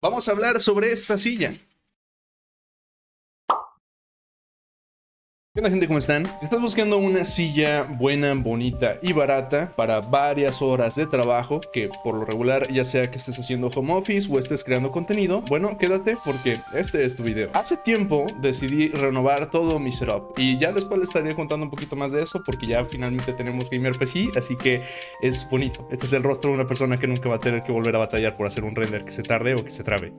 Vamos a hablar sobre esta silla. ¿Qué onda, gente? ¿Cómo están? Si estás buscando una silla buena, bonita y barata para varias horas de trabajo, que por lo regular ya sea que estés haciendo home office o estés creando contenido, bueno, quédate porque este es tu video. Hace tiempo decidí renovar todo mi setup y ya después les estaré contando un poquito más de eso porque ya finalmente tenemos Gamer PC, así que es bonito. Este es el rostro de una persona que nunca va a tener que volver a batallar por hacer un render que se tarde o que se trabe.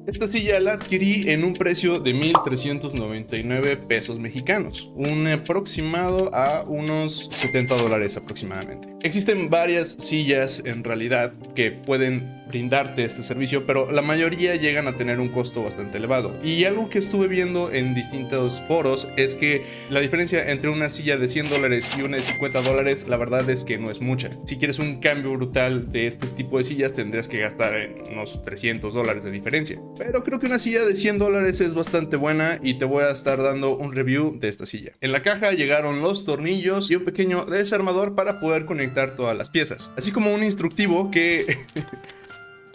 Esta silla la adquirí en un precio de 1,399 pesos mexicanos, un aproximado a unos $70 aproximadamente. Existen varias sillas en realidad que pueden brindarte este servicio, pero la mayoría llegan a tener un costo bastante elevado. Y algo que estuve viendo en distintos foros es que la diferencia entre una silla de $100 y una de $50, la verdad es que no es mucha. Si quieres un cambio brutal de este tipo de sillas, tendrías que gastar en unos $300 de diferencia. Pero creo que una silla de $100 es bastante buena y te voy a estar dando un review de esta silla. En la caja llegaron los tornillos y un pequeño desarmador para poder conectar todas las piezas, así como un instructivo que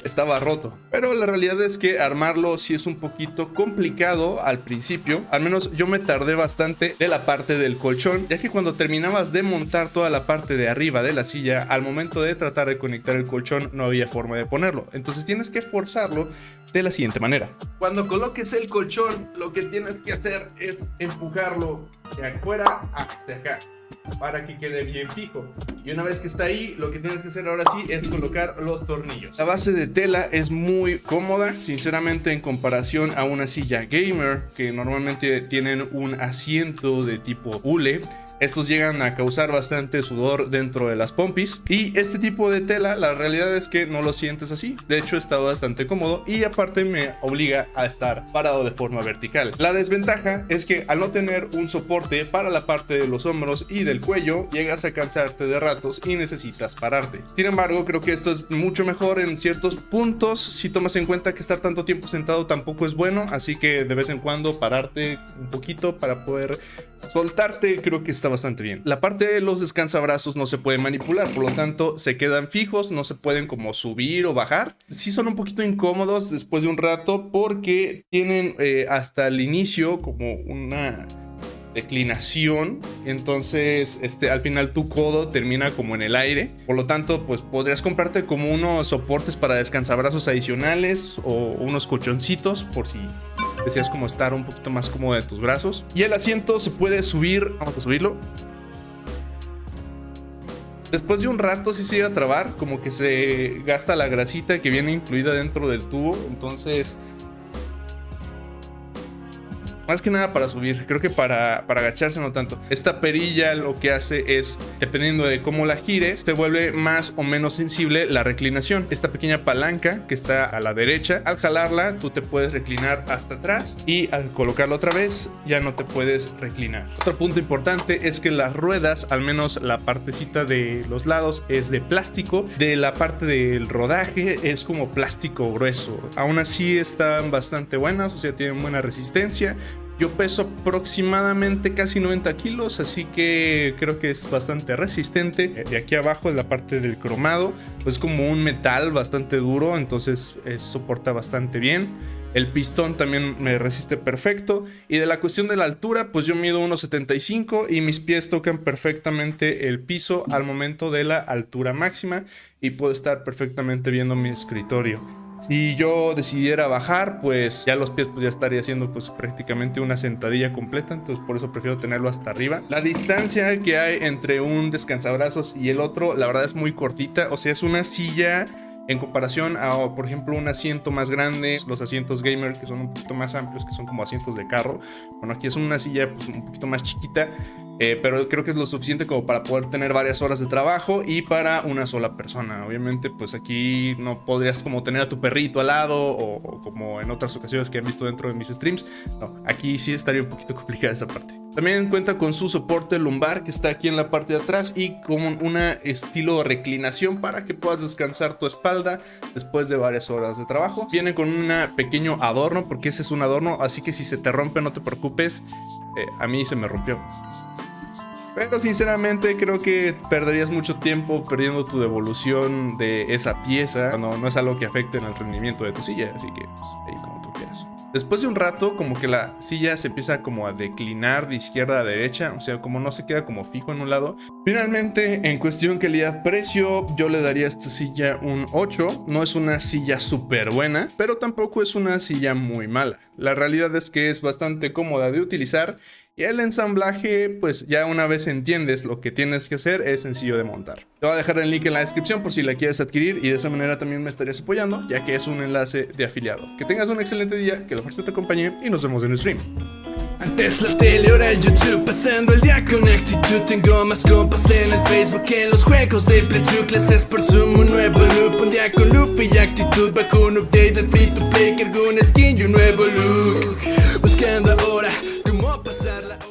estaba roto. Pero la realidad es que armarlo sí es un poquito complicado al principio. Al menos yo me tardé bastante de la parte del colchón, ya que cuando terminabas de montar toda la parte de arriba de la silla, al momento de tratar de conectar el colchón no había forma de ponerlo. Entonces tienes que forzarlo de la siguiente manera. Cuando coloques el colchón, lo que tienes que hacer es empujarlo de afuera hasta acá para que quede bien fijo. Y una vez que está ahí, lo que tienes que hacer ahora sí es colocar los tornillos. La base de tela es muy cómoda, sinceramente, en comparación a una silla gamer que normalmente tienen un asiento de tipo hule. Estos llegan a causar bastante sudor dentro de las pompis, y este tipo de tela, la realidad es que no lo sientes así. De hecho, está bastante cómodo y aparte me obliga a estar parado de forma vertical. La desventaja es que al no tener un soporte para la parte de los hombros y del cuello, llegas a cansarte de ratos y necesitas pararte. Sin embargo, creo que esto es mucho mejor en ciertos puntos, si tomas en cuenta que estar tanto tiempo sentado tampoco es bueno, así que de vez en cuando pararte un poquito para poder soltarte, creo que está bastante bien. La parte de los descansabrazos no se puede manipular, por lo tanto se quedan fijos, no se pueden como subir o bajar. Sí son un poquito incómodos después de un rato porque tienen hasta el inicio como una declinación, entonces al final tu codo termina como en el aire, por lo tanto pues podrías comprarte como unos soportes para descansabrazos adicionales o unos colchoncitos por si deseas como estar un poquito más cómodo de tus brazos. Y el asiento se puede subir, vamos a subirlo. Después de un rato sí se llega a trabar, como que se gasta la grasita que viene incluida dentro del tubo, entonces más que nada para subir, creo que para agacharse no tanto. Esta perilla lo que hace es, dependiendo de cómo la gires, se vuelve más o menos sensible la reclinación. Esta pequeña palanca que está a la derecha, al jalarla tú te puedes reclinar hasta atrás y al colocarlo otra vez ya no te puedes reclinar. Otro punto importante es que las ruedas, al menos la partecita de los lados, es de plástico. De la parte del rodaje es como plástico grueso. Aún así están bastante buenas, o sea, tienen buena resistencia. Yo peso aproximadamente casi 90 kilos, así que creo que es bastante resistente. De aquí abajo, en la parte del cromado, pues como un metal bastante duro, entonces soporta bastante bien. El pistón también me resiste perfecto. Y de la cuestión de la altura, pues yo mido 1,75 y mis pies tocan perfectamente el piso al momento de la altura máxima y puedo estar perfectamente viendo mi escritorio. Si yo decidiera bajar, pues ya los pies pues ya estaría haciendo pues prácticamente una sentadilla completa, entonces por eso prefiero tenerlo hasta arriba. La distancia que hay entre un descansabrazos y el otro, la verdad es muy cortita, o sea, es una silla en comparación a, por ejemplo, un asiento más grande, los asientos gamer que son un poquito más amplios, que son como asientos de carro. Bueno, aquí es una silla pues un poquito más chiquita, pero creo que es lo suficiente como para poder tener varias horas de trabajo y para una sola persona. Obviamente pues aquí no podrías como tener a tu perrito al lado o como en otras ocasiones que han visto dentro de mis streams. No, aquí sí estaría un poquito complicada esa parte. También cuenta con su soporte lumbar que está aquí en la parte de atrás y con una estilo de reclinación para que puedas descansar tu espalda después de varias horas de trabajo. Viene con un pequeño adorno, porque ese es un adorno, así que si se te rompe no te preocupes, a mí se me rompió. Pero sinceramente creo que perderías mucho tiempo perdiendo tu devolución de esa pieza cuando no es algo que afecte en el rendimiento de tu silla, así que pues, ahí como tú quieras. Después de un rato, como que la silla se empieza como a declinar de izquierda a derecha, o sea, como no se queda como fijo en un lado. Finalmente, en cuestión calidad-precio, yo le daría a esta silla un 8. No es una silla súper buena, pero tampoco es una silla muy mala. La realidad es que es bastante cómoda de utilizar y el ensamblaje, pues ya una vez entiendes lo que tienes que hacer, es sencillo de montar. Te voy a dejar el link en la descripción por si la quieres adquirir y de esa manera también me estarías apoyando, ya que es un enlace de afiliado. Que tengas un excelente día, que la fuerza te acompañe y nos vemos en el stream. Antes la tele, ahora el YouTube, pasando el día con actitud. Tengo más compas en el Facebook que en los juegos de Play 2. Clases por Zoom, un nuevo loop, un día con loop y actitud. Bajo un update del free to play, cargo una skin y un nuevo look. Buscando ahora cómo pasar la hora.